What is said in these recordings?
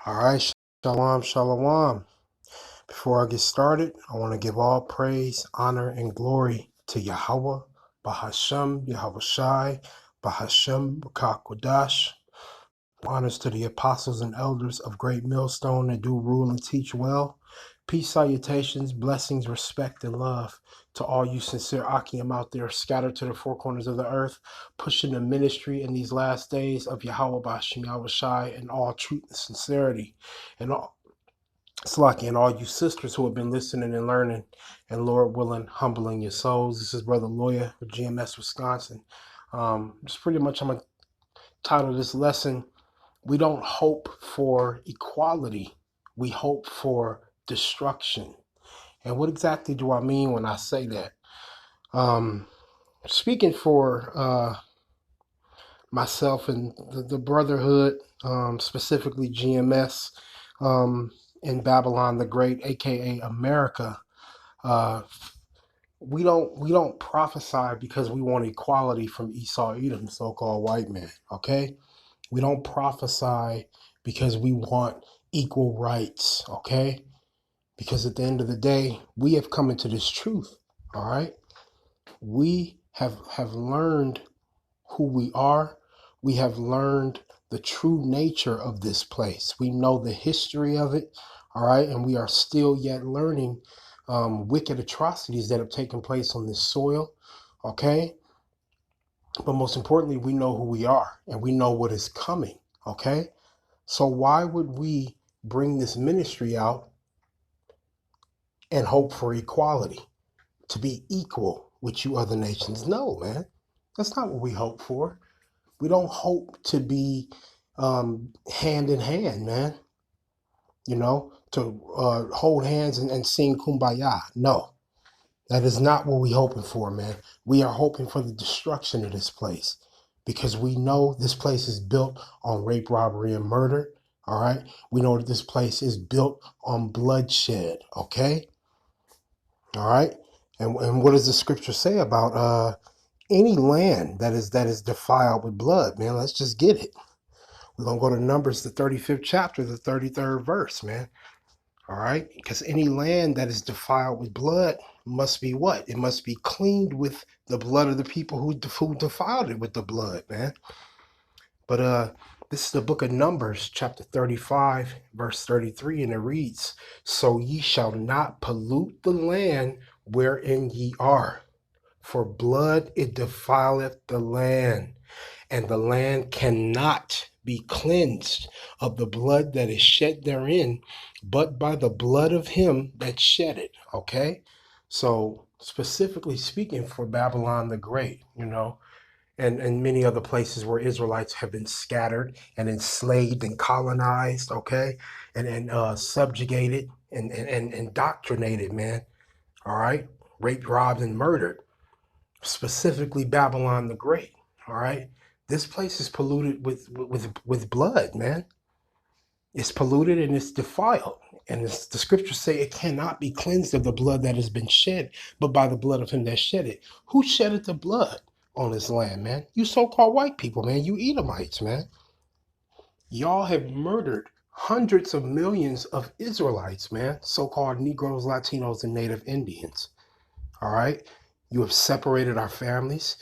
All right, shalom, shalom. Before I get started, I want to give all praise, honor, and glory to Yahweh, Bahashem, Yahweh Shai, Bahashem, Bakakwadash. Honors to the apostles and elders of Great Millstone that do rule and teach well. Peace, salutations, blessings, respect, and love to all you sincere Akim out there scattered to the four corners of the earth, pushing the ministry in these last days of Yahweh Bashim Yahweh Shai in all truth and sincerity. And all Slaki and all you sisters who have been listening and learning, and Lord willing, humbling your souls. This is Brother Lawyer with GMS Wisconsin. Just pretty much, I'm going to title this lesson, we don't hope for equality. We hope for destruction. And what exactly do I mean when I say that? Speaking for myself and the Brotherhood, specifically GMS, in Babylon the Great, aka America, uh, we don't prophesy because we want equality from Esau Edom, so-called white man. Okay, we don't prophesy because we want equal rights. Okay, because at the end of the day, we have come into this truth. All right, we have learned who we are. We have learned the true nature of this place. We know the history of it, all right, and we are still yet learning wicked atrocities that have taken place on this soil, okay? But most importantly, we know who we are and we know what is coming, okay? So why would we bring this ministry out and hope for equality, to be equal with you other nations? No, man, that's not what we hope for. We don't hope to be hand in hand, man. You know, to hold hands and sing kumbaya. No, that is not what we're hoping for, man. We are hoping for the destruction of this place because we know this place is built on rape, robbery, and murder. All right. We know that this place is built on bloodshed. Okay. All right. And what does the scripture say about any land that is defiled with blood, man? Let's just get it. We're going to go to Numbers, the 35th chapter, the 33rd verse, man. All right? Because any land that is defiled with blood must be what? It must be cleaned with the blood of the people who defiled it with the blood, man. But this is the book of Numbers, chapter 35, verse 33, and it reads, "So ye shall not pollute the land wherein ye are, for blood it defileth the land, and the land cannot be cleansed of the blood that is shed therein, but by the blood of him that shed it." Okay? So, specifically speaking for Babylon the Great, you know, and many other places where Israelites have been scattered and enslaved and colonized, okay, and subjugated and indoctrinated, man. All right? Raped, robbed, and murdered. Specifically Babylon the Great. All right, this place is polluted with blood, man. It's polluted and it's defiled, and the scriptures say it cannot be cleansed of the blood that has been shed, but by the blood of him that shed it. Who shedded the blood on this land, man? You so-called white people, man. You Edomites, man. Y'all have murdered hundreds of millions of Israelites, man. So-called Negroes, Latinos, and Native Indians. All right, you have separated our families.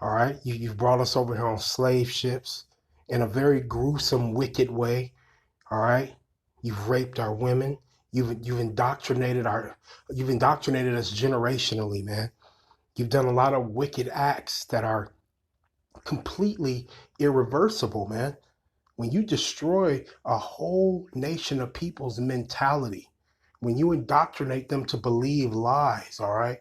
All right, you've brought us over here on slave ships in a very gruesome, wicked way. All right, you've raped our women. You've indoctrinated us generationally, man. You've done a lot of wicked acts that are completely irreversible, man. When you destroy a whole nation of people's mentality, when you indoctrinate them to believe lies, all right,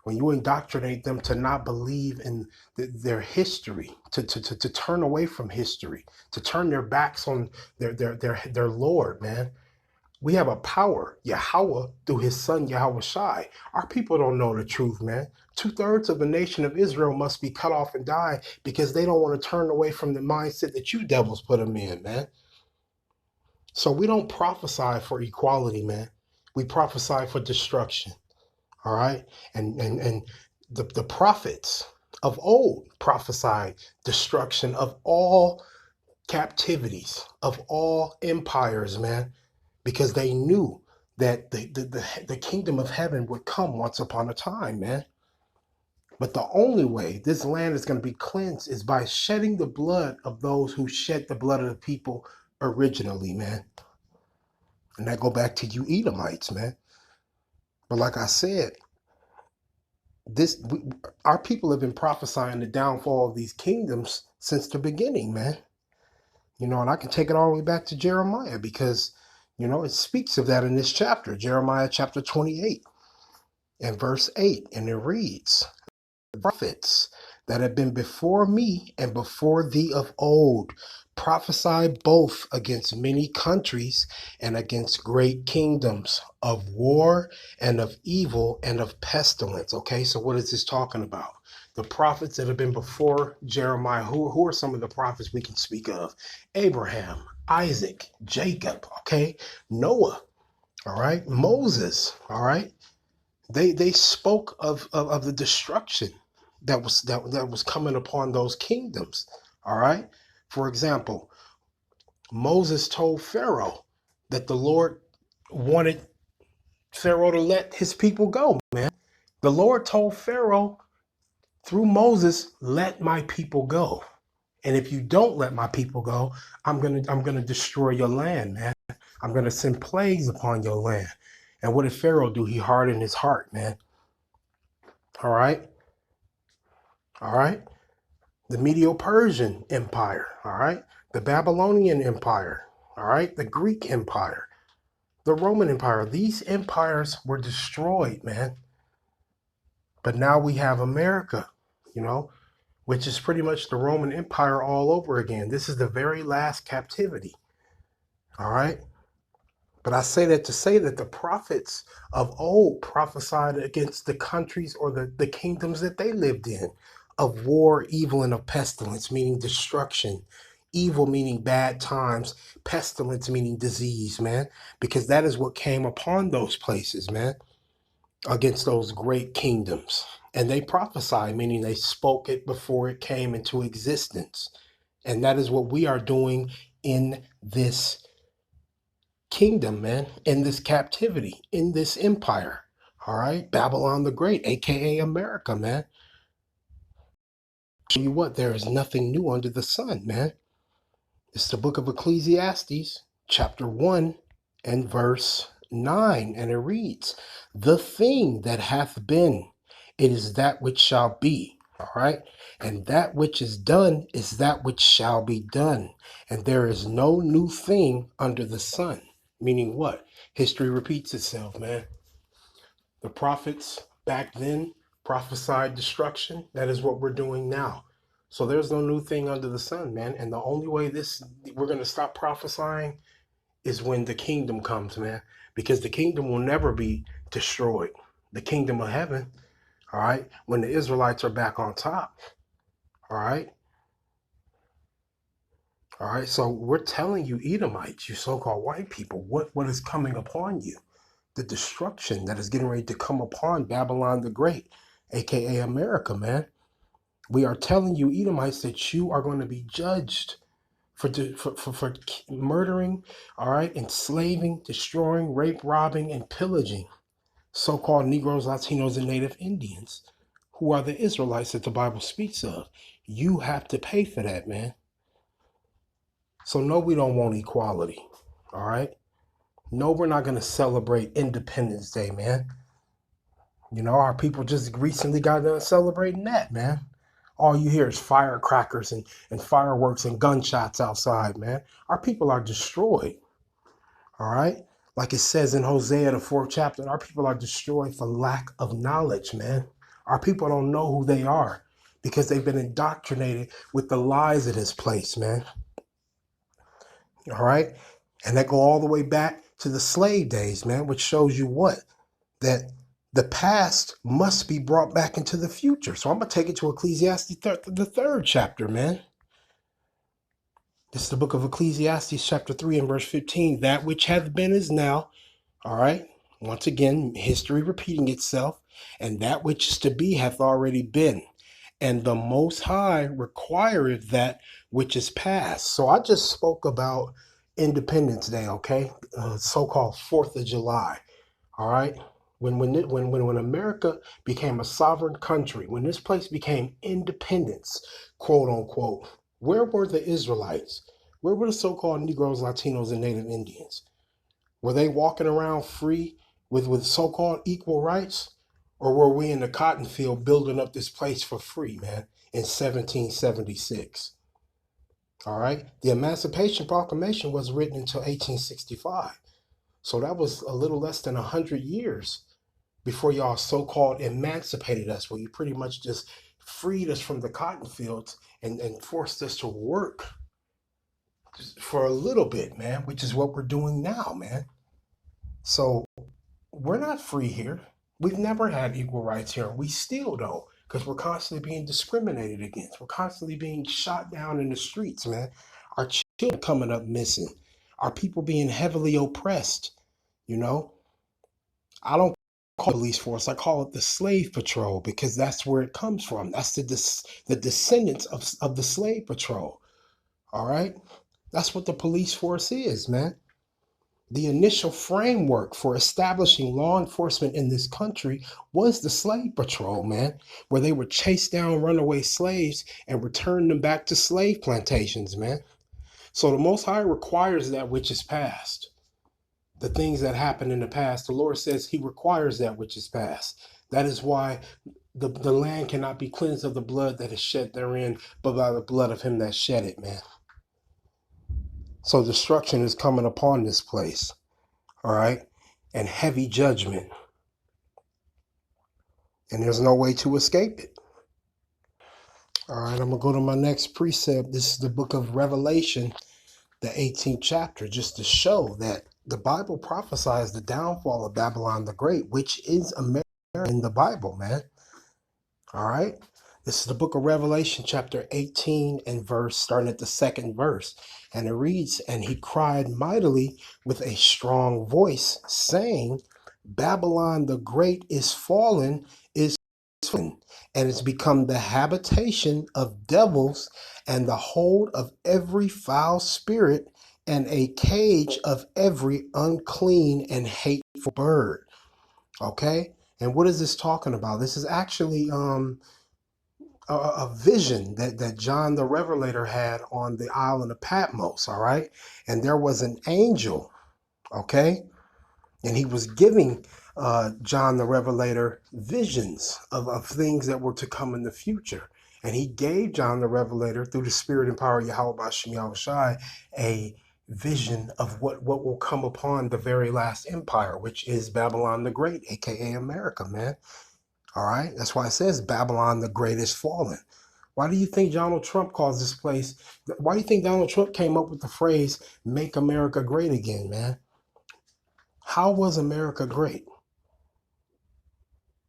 when you indoctrinate them to not believe in their history, to turn away from history, to turn their backs on their Lord, man. We have a power, Yahweh, through his son, Yahweh Shai. Our people don't know the truth, man. 2/3 of the nation of Israel must be cut off and die because they don't want to turn away from the mindset that you devils put them in, man. So we don't prophesy for equality, man. We prophesy for destruction. All right, and the prophets of old prophesied destruction of all captivities of all empires, man, because they knew that the kingdom of heaven would come once upon a time, man. But the only way this land is going to be cleansed is by shedding the blood of those who shed the blood of the people originally, man. And that go back to you Edomites, man. But like I said, this our people have been prophesying the downfall of these kingdoms since the beginning, man. And I can take it all the way back to Jeremiah because, it speaks of that in this chapter, Jeremiah chapter 28 and verse 8, and it reads, prophets that have been before me and before thee of old prophesy both against many countries and against great kingdoms of war and of evil and of pestilence. Okay, so what is this talking about? The prophets that have been before Jeremiah, who are some of the prophets we can speak of? Abraham, Isaac, Jacob, okay, Noah, all right, Moses, all right. They spoke of the destruction that was coming upon those kingdoms. All right. For example, Moses told Pharaoh that the Lord wanted Pharaoh to let his people go, man. The Lord told Pharaoh through Moses, let my people go. And if you don't let my people go, I'm gonna destroy your land, man. I'm gonna send plagues upon your land. And what did Pharaoh do? He hardened his heart, man. All right. All right. The Medo-Persian Empire, all right, the Babylonian Empire, all right, the Greek Empire, the Roman Empire. These empires were destroyed, man. But now we have America, which is pretty much the Roman Empire all over again. This is the very last captivity, all right? But I say that to say that the prophets of old prophesied against the countries or the kingdoms that they lived in of war, evil, and of pestilence, meaning destruction. Evil meaning bad times, pestilence meaning disease, man. Because that is what came upon those places, man, against those great kingdoms. And they prophesied, meaning they spoke it before it came into existence. And that is what we are doing in this kingdom, man, in this captivity, in this empire. All right, Babylon the Great, aka America, man. Tell you what, there is nothing new under the sun, man. It's the book of Ecclesiastes, chapter 1 and verse 9, and it reads, the thing that hath been, it is that which shall be. All right. And that which is done is that which shall be done. And there is no new thing under the sun. Meaning what? History repeats itself, man. The prophets back then prophesied destruction. That is what we're doing now. So there's no new thing under the sun, man. And the only way we're going to stop prophesying is when the kingdom comes, man. Because the kingdom will never be destroyed. The kingdom of heaven, all right, when the Israelites are back on top, all right. All right, so we're telling you, Edomites, you so-called white people, what is coming upon you. The destruction that is getting ready to come upon Babylon the Great, aka America, man. We are telling you, Edomites, that you are going to be judged for murdering, all right, enslaving, destroying, rape, robbing, and pillaging so-called Negroes, Latinos, and Native Indians, who are the Israelites that the Bible speaks of. You have to pay for that, man. So no, we don't want equality, all right? No, we're not going to celebrate Independence Day, man. Our people just recently got done celebrating that, man. All you hear is firecrackers and fireworks and gunshots outside, man. Our people are destroyed, all right? Like it says in Hosea, the 4th chapter, our people are destroyed for lack of knowledge, man. Our people don't know who they are because they've been indoctrinated with the lies of this place, man. All right? And that go all the way back to the slave days, man, which shows you what? That the past must be brought back into the future. So I'm going to take it to Ecclesiastes, the 3rd chapter, man. This is the book of Ecclesiastes, chapter 3 and verse 15. That which hath been is now. All right? Once again, history repeating itself. And that which is to be hath already been. and the Most High requireth that which is past. So I just spoke about Independence Day, okay? So-called 4th of July, all right? When America became a sovereign country, when this place became independence, quote unquote, where were the Israelites? Where were the so-called Negroes, Latinos, and Native Indians? Were they walking around free with so-called equal rights? Or were we in the cotton field building up this place for free, man, in 1776? All right. The Emancipation Proclamation was written until 1865. So that was a little less than 100 years before y'all so-called emancipated us, where you pretty much just freed us from the cotton fields and forced us to work for a little bit, man, which is what we're doing now, man. So we're not free here. We've never had equal rights here. We still don't, because we're constantly being discriminated against. We're constantly being shot down in the streets, man. Our children coming up missing. Our people being heavily oppressed. You know, I don't call it police force. I call it the slave patrol because that's where it comes from. That's the descendants of the slave patrol. All right, that's what the police force is, man. The initial framework for establishing law enforcement in this country was the slave patrol, man, where they would chase down runaway slaves and return them back to slave plantations, man. So the Most High requires that which is past. The things that happened in the past, the Lord says He requires that which is past. That is why the land cannot be cleansed of the blood that is shed therein, but by the blood of Him that shed it, man. So destruction is coming upon this place. All right, and heavy judgment, and there's no way to escape it. All right, I'm gonna go to my next precept. This is the book of Revelation, the 18th chapter, just to show that the Bible prophesies the downfall of Babylon the Great, which is America in the Bible, man. All right, this is the book of Revelation, chapter 18, and starting at the second verse. And it reads, "And he cried mightily with a strong voice, saying, Babylon the Great is fallen, and it's become the habitation of devils and the hold of every foul spirit and a cage of every unclean and hateful bird." Okay? And what is this talking about? This is actually a vision that John the Revelator had on the island of Patmos, all right? And there was an angel, okay? And he was giving John the Revelator visions of things that were to come in the future. And he gave John the Revelator, through the spirit and power of Yahweh Bashem Yahushai, a vision of what will come upon the very last empire, which is Babylon the Great, aka America, man. All right, that's why it says Babylon the Great is fallen. Why do you think Donald Trump calls this place? Why do you think Donald Trump came up with the phrase "Make America Great Again," man? How was America great?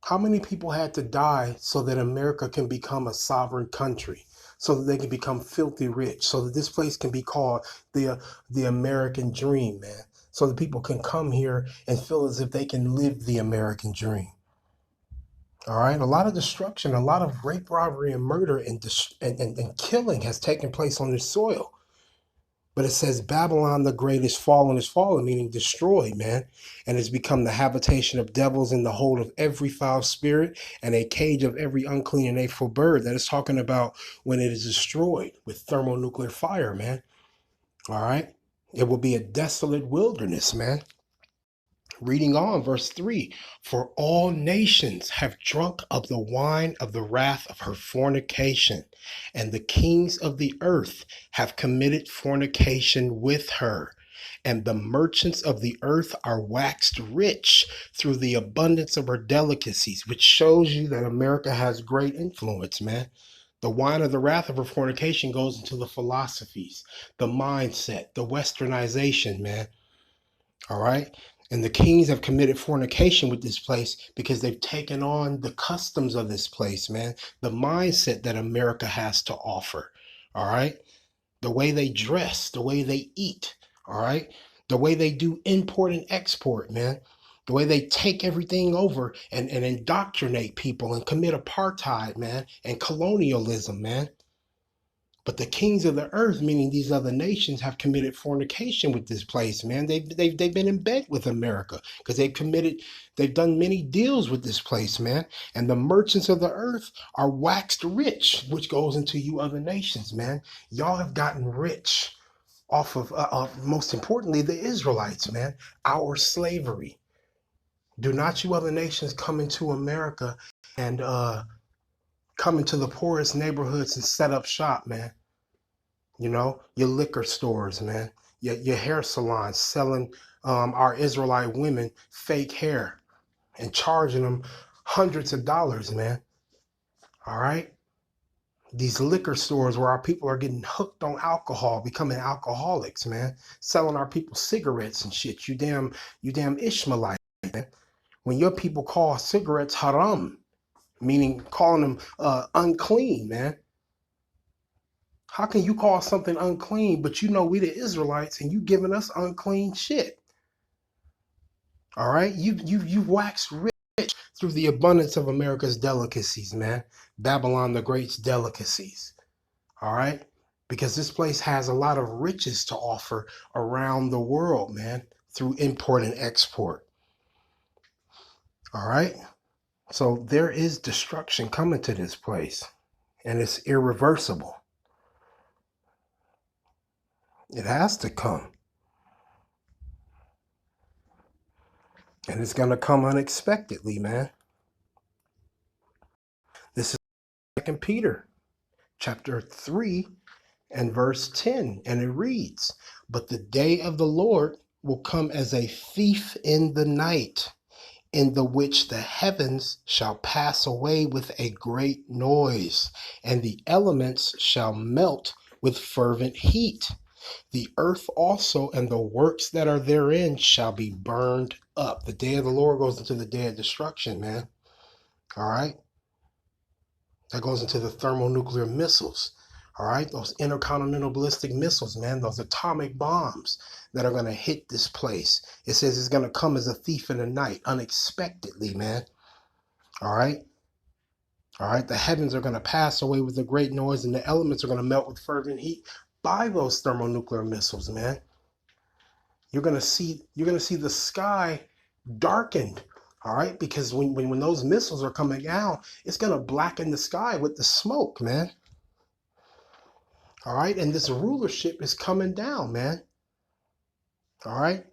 How many people had to die so that America can become a sovereign country, so that they can become filthy rich, so that this place can be called the American dream, man? So that people can come here and feel as if they can live the American dream. All right, a lot of destruction, a lot of rape, robbery, and murder and killing has taken place on this soil. But it says Babylon the Great is fallen, meaning destroyed, man. And it's become the habitation of devils and the hold of every foul spirit and a cage of every unclean and hateful bird. That is talking about when it is destroyed with thermonuclear fire, man. All right, it will be a desolate wilderness, man. Reading on, verse 3, "For all nations have drunk of the wine of the wrath of her fornication, and the kings of the earth have committed fornication with her. And the merchants of the earth are waxed rich through the abundance of her delicacies," which shows you that America has great influence, man. The wine of the wrath of her fornication goes into the philosophies, the mindset, the westernization, man. All right. And the kings have committed fornication with this place because they've taken on the customs of this place, man. The mindset that America has to offer. All right. The way they dress, the way they eat. All right. The way they do import and export, man. The way they take everything over and indoctrinate people and commit apartheid, man, and colonialism, man. But the kings of the earth, meaning these other nations, have committed fornication with this place, man. They've been in bed with America because they've done many deals with this place, man. And the merchants of the earth are waxed rich, which goes into you other nations, man. Y'all have gotten rich off of most importantly, the Israelites, man. Our slavery. Do not you other nations come into America and come into the poorest neighborhoods and set up shop, man. You know, your liquor stores, man, your hair salons selling our Israelite women fake hair and charging them hundreds of dollars, man. All right. These liquor stores where our people are getting hooked on alcohol, becoming alcoholics, man, selling our people cigarettes and shit. You damn Ishmaelite, man. When your people call cigarettes haram, meaning calling them unclean, man. How can you call something unclean, but you know we the Israelites and you giving us unclean shit? All right, you've waxed rich through the abundance of America's delicacies, man. Babylon the Great's delicacies. All right, because this place has a lot of riches to offer around the world, man, through import and export. All right, so there is destruction coming to this place, and it's irreversible. It has to come. And it's going to come unexpectedly, man. This is 2 Peter chapter 3 and verse 10. And it reads, "But the day of the Lord will come as a thief in the night, in the which the heavens shall pass away with a great noise, and the elements shall melt with fervent heat. The earth also and the works that are therein shall be burned up." The day of the Lord goes into the day of destruction, man. All right? That goes into the thermonuclear missiles. All right? Those intercontinental ballistic missiles, man. Those atomic bombs that are going to hit this place. It says it's going to come as a thief in the night, unexpectedly, man. All right? All right? The heavens are going to pass away with a great noise, and the elements are going to melt with fervent heat by those thermonuclear missiles, man. You're gonna see the sky darkened, all right? Because when those missiles are coming down, it's gonna blacken the sky with the smoke, man. All right, and this rulership is coming down, man. All right,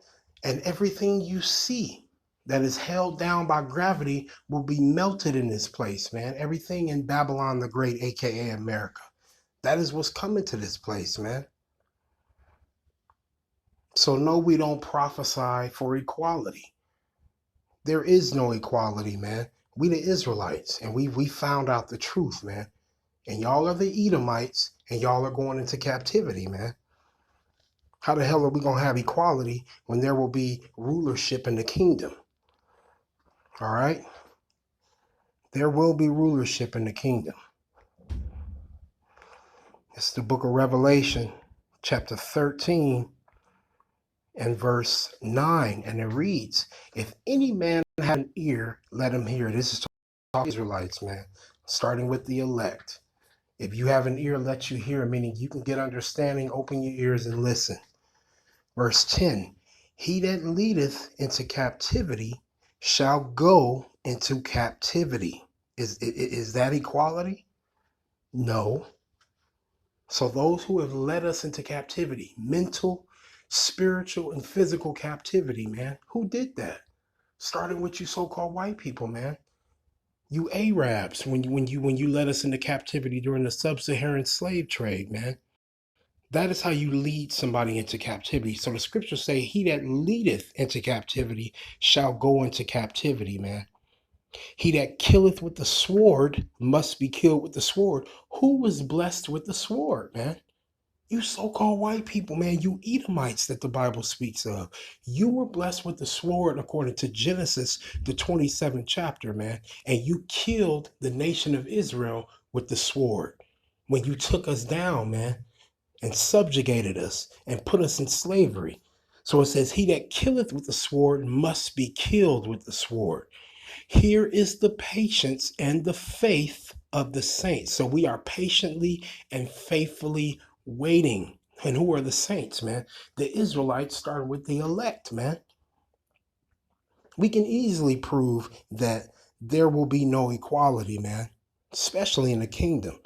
and everything you see that is held down by gravity will be melted in this place, man. Everything in Babylon the Great, aka America, that is what's coming to this place, man. So no, we don't prophesy for equality. There is no equality, man. We the Israelites, and we found out the truth, man. And y'all are the Edomites, and y'all are going into captivity, man. How the hell are we gonna have equality when there will be rulership in the kingdom? All right? There will be rulership in the kingdom. It's the book of Revelation, chapter 13 and verse 9, and it reads, "If any man have an ear, let him hear." This is talking Israelites, man, starting with the elect. If you have an ear, let you hear, meaning you can get understanding, open your ears and listen. Verse 10, "He that leadeth into captivity shall go into captivity." Is that equality? No. So those who have led us into captivity, mental, spiritual, and physical captivity, man, who did that? Starting with you so-called white people, man. You Arabs, when you led us into captivity during the sub-Saharan slave trade, man. That is how you lead somebody into captivity. So the scriptures say, "He that leadeth into captivity shall go into captivity," man. "He that killeth with the sword must be killed with the sword." Who was blessed with the sword, man? You so-called white people, man, you Edomites that the Bible speaks of. You were blessed with the sword according to Genesis, the 27th chapter, man. And you killed the nation of Israel with the sword when you took us down, man, and subjugated us and put us in slavery. So it says, he that killeth with the sword must be killed with the sword. Here is the patience and the faith of the saints. So we are patiently and faithfully waiting. And who are the saints, man? The Israelites started with the elect, man. We can easily prove that there will be no equality, man, especially in the kingdom,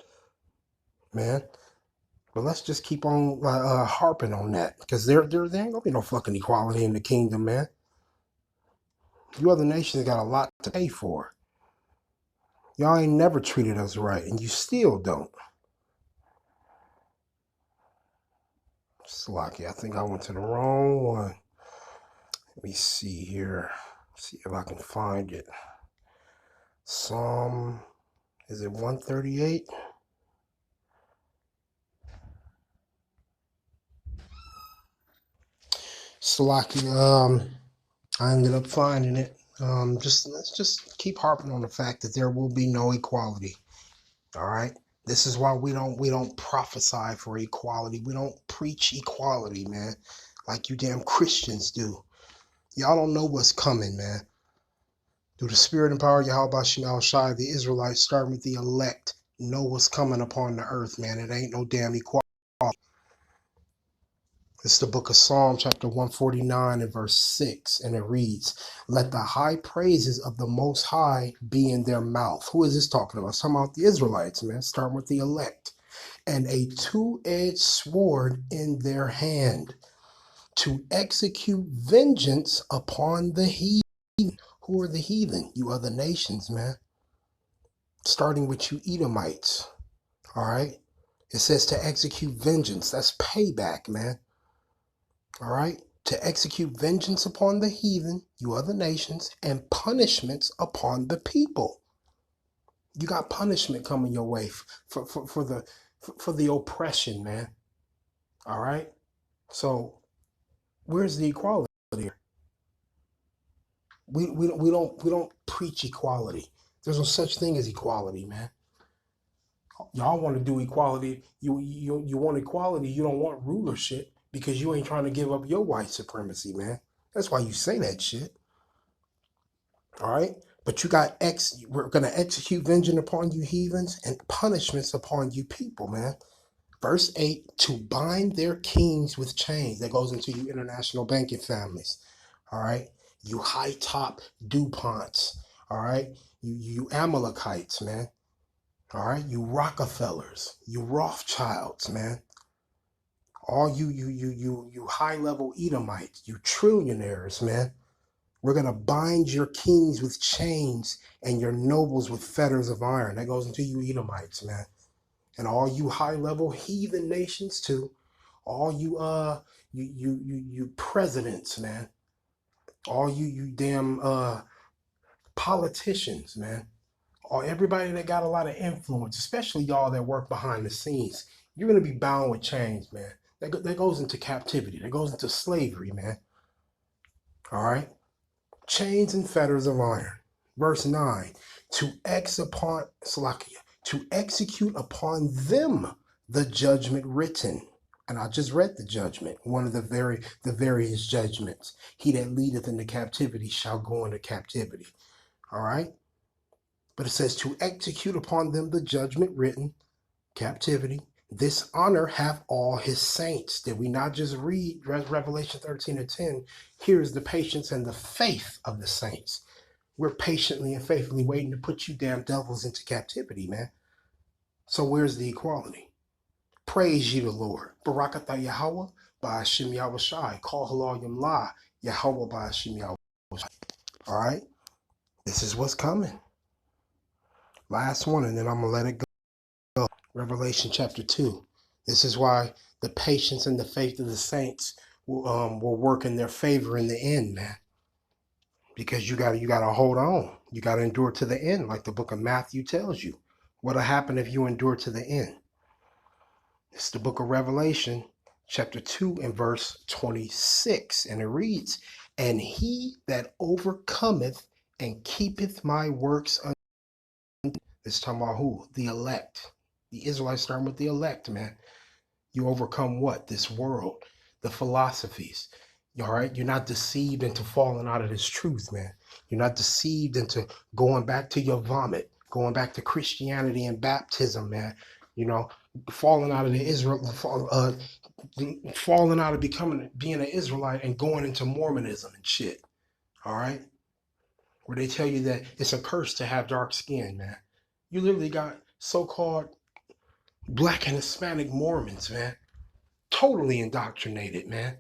man. But let's just keep on harping on that, because there ain't gonna be no fucking equality in the kingdom, man. You other nations got a lot to pay for. Y'all ain't never treated us right, and you still don't. Slocky, I think I went to the wrong one. Let me see here. See if I can find it. Psalm, is it 138? Slocky, I ended up finding it. Let's just keep harping on the fact that there will be no equality. All right. This is why we don't prophesy for equality. We don't preach equality, man, like you damn Christians do. Y'all don't know what's coming, man. Through the spirit and power of Yahweh Shemel Shai, the Israelites, starting with the elect, know what's coming upon the earth, man. It ain't no damn equality. It's the book of Psalm, chapter 149 and verse 6, and it reads, let the high praises of the Most High be in their mouth. Who is this talking about? It's talking about the Israelites, man, starting with the elect. And a two-edged sword in their hand to execute vengeance upon the heathen. Who are the heathen? You other nations, man. Starting with you Edomites, all right? It says to execute vengeance. That's payback, man. All right? To execute vengeance upon the heathen, you other nations, and punishments upon the people. You got punishment coming your way for the oppression, man. All right? So where's the equality here? We don't preach equality. There's no such thing as equality, man. Y'all want to do equality. You want equality. You don't want rulership because you ain't trying to give up your white supremacy, man. That's why you say that shit. All right? But you got we're going to execute vengeance upon you heathens and punishments upon you people, man. Verse 8, to bind their kings with chains. That goes into you international banking families. All right? You high top DuPonts. All right? You Amalekites, man. All right? You Rockefellers. You Rothschilds, man. All you high level Edomites. You trillionaires, man. We're going to bind your kings with chains and your nobles with fetters of iron. That goes into you Edomites, man. And all you high-level heathen nations too. All you presidents, man. All you damn politicians, man. All everybody that got a lot of influence, especially y'all that work behind the scenes. You're going to be bound with chains, man. That goes into captivity. That goes into slavery, man. All right? Chains and fetters of iron. Verse 9, to execute upon them the judgment written. And I just read the judgment, one of the various judgments. He that leadeth into captivity shall go into captivity. All right? But it says to execute upon them the judgment written, captivity. This honor have all his saints. Did we not just read Revelation 13 and 10? Here's the patience and the faith of the saints. We're patiently and faithfully waiting to put you damn devils into captivity, man. So where's the equality? Praise ye the Lord. Barakatah Yahweh Ba'ashim Yahweh Shai. Call halal yam la Yahweh Ba'ashim Yahweh Shai. All right? This is what's coming. Last one, and then I'm going to let it go. Revelation chapter 2. This is why the patience and the faith of the saints will work in their favor in the end, man. Because you gotta hold on. You gotta endure to the end, like the book of Matthew tells you. What'll happen if you endure to the end? It's the book of Revelation, chapter 2 and verse 26. And it reads, and he that overcometh and keepeth my works it's talking about who? The elect. The Israelites starting with the elect, man. You overcome what? This world, the philosophies. All right, you're not deceived into falling out of this truth, man. You're not deceived into going back to your vomit, going back to Christianity and baptism, man. You know, falling out of the falling out of being an Israelite and going into Mormonism and shit. All right, where they tell you that it's a curse to have dark skin, man. You literally got so-called black and Hispanic Mormons, man, totally indoctrinated, man.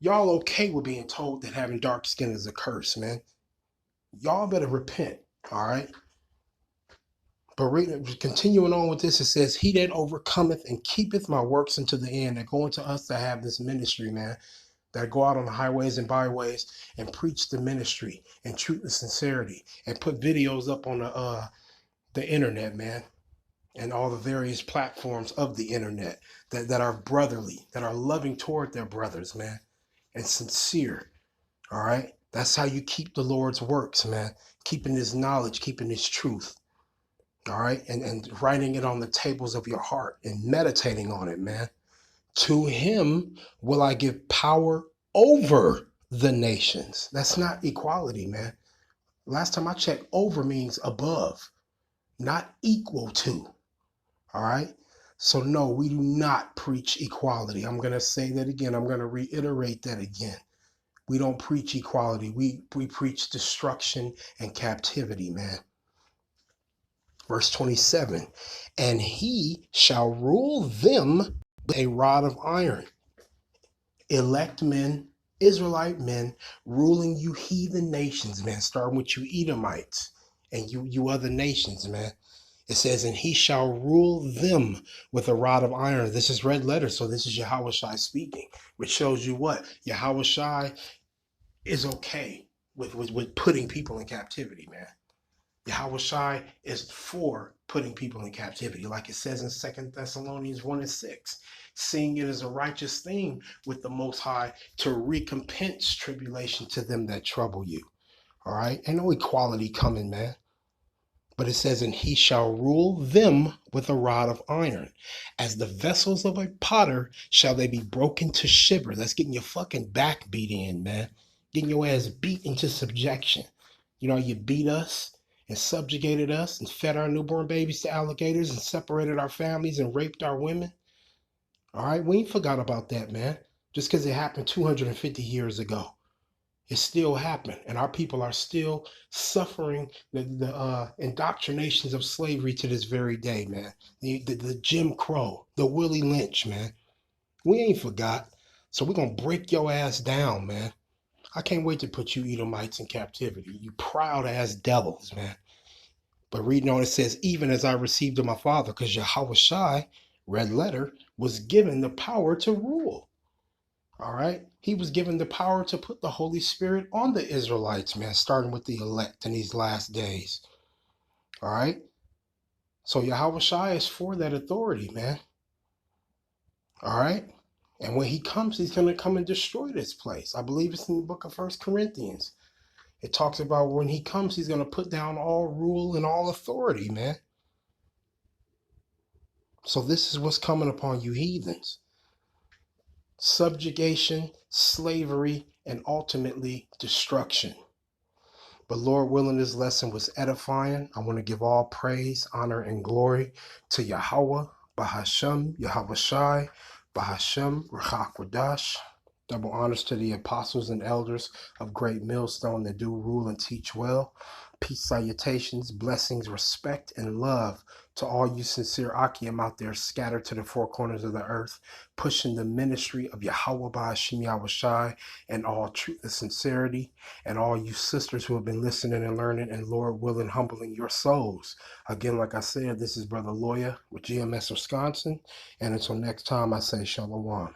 Y'all okay with being told that having dark skin is a curse, man? Y'all better repent, all right? But continuing on with this, it says, he that overcometh and keepeth my works unto the end. They're going to us that have this ministry, man, that go out on the highways and byways and preach the ministry and truth and sincerity and put videos up on the internet, man, and all the various platforms of the internet that are brotherly, that are loving toward their brothers, man, and sincere. All right. That's how you keep the Lord's works, man. Keeping his knowledge, keeping his truth. All right. And writing it on the tables of your heart and meditating on it, man. To him will I give power over the nations. That's not equality, man. Last time I checked, over means above, not equal to. All right. So, no, we do not preach equality. I'm going to say that again. I'm going to reiterate that again. We don't preach equality. We preach destruction and captivity, man. Verse 27, and he shall rule them with a rod of iron. Elect men, Israelite men, ruling you heathen nations, man, starting with you Edomites and you other nations, man. It says, and he shall rule them with a rod of iron. This is red letter, so this is Yahweh Shai speaking, which shows you what? Yahweh Shai is okay with putting people in captivity, man. Yahweh Shai is for putting people in captivity, like it says in 2 Thessalonians 1:6, seeing it as a righteous thing with the Most High to recompense tribulation to them that trouble you. All right? Ain't no equality coming, man. But it says, and he shall rule them with a rod of iron. As the vessels of a potter shall they be broken to shiver. That's getting your fucking back beat in, man. Getting your ass beat into subjection. You know, you beat us and subjugated us and fed our newborn babies to alligators and separated our families and raped our women. All right, we ain't forgot about that, man. Just because it happened 250 years ago. It still happened, and our people are still suffering the indoctrinations of slavery to this very day, man. The Jim Crow, the Willie Lynch, man. We ain't forgot. So we're going to break your ass down, man. I can't wait to put you Edomites in captivity. You proud ass devils, man. But reading on, it says, even as I received of my father, because Yahweh Shai, red letter, was given the power to rule. All right. He was given the power to put the Holy Spirit on the Israelites, man, starting with the elect in these last days. All right. So Yahweh Shai is for that authority, man. All right. And when he comes, he's going to come and destroy this place. I believe it's in the book of 1 Corinthians. It talks about when he comes, he's going to put down all rule and all authority, man. So this is what's coming upon you heathens. Subjugation, slavery, and ultimately destruction. But Lord willing, this lesson was edifying. I want to give all praise, honor, and glory to Yahweh, Bahashem, Yahweh Shai, Bahashem, Rachakwadash. Double honors to the apostles and elders of Great Millstone that do rule and teach well. Peace, salutations, blessings, respect, and love to all you sincere Akim out there scattered to the four corners of the earth, pushing the ministry of Yahweh Bahashem Yahweh Shai and all truth and sincerity, and all you sisters who have been listening and learning and Lord willing, humbling your souls. Again, like I said, this is Brother Lawyer with GMS Wisconsin, and until next time, I say Shalom.